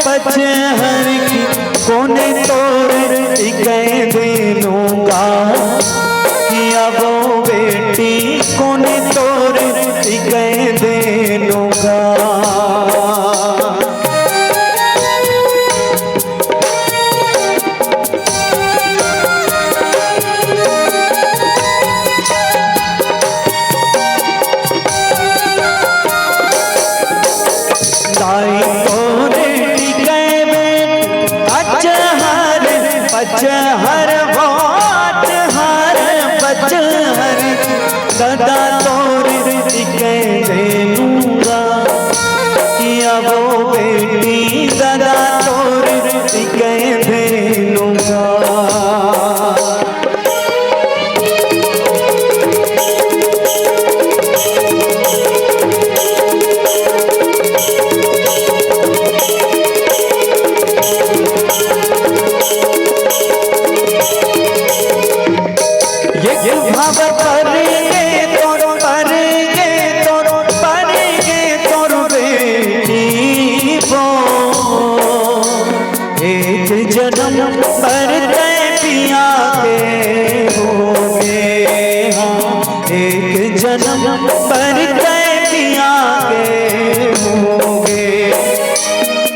पचहर की कोने तोड़ गए देनूंगा किया वो बेटी कोने तोड़ गए देनूंगा। पचहर दादा तोड़ के देनूंगा किया वो बेटी दादा तोड़ के देनूंगा। जन्म पर पिया के होगे हाँ, एक जन्म पर पिया के होगे।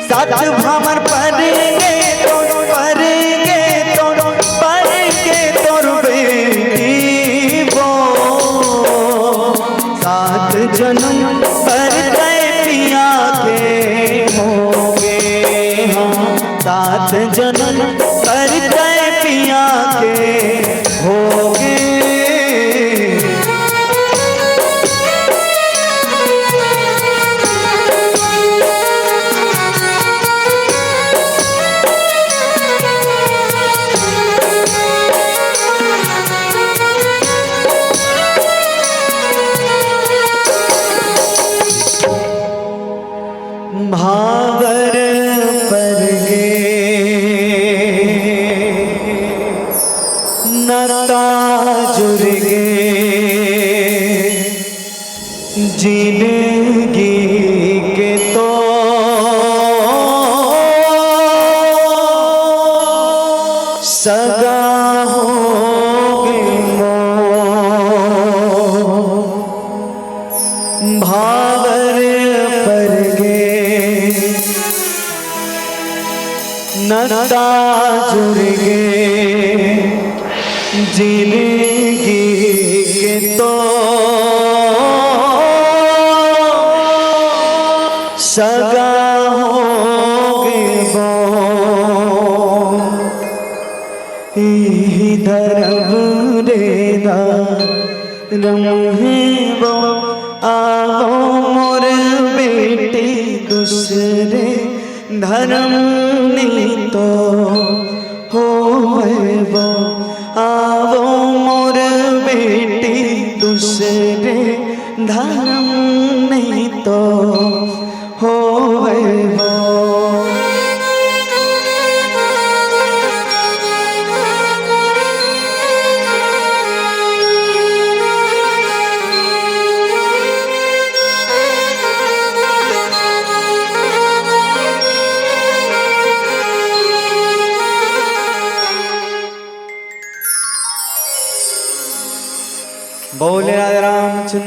सात भंवर पर बेटी वो सात जन्म पर पिया के होगे हाँ, सात जन्म पर पिया के होगे। भावर पर नता जुड़ गे जिंदगी के तो सगा होगे भावर पर नता जुड़ गे जिंदगी के तो सगा होगे वो धर्म रेदा रमहे वो आओ मोर बेटी दूसरे धर्म नहीं तो हो वो आवो मोर बेटी दूसरे धर्म नहीं तो हो वो। बोले राधे रामचंद्र।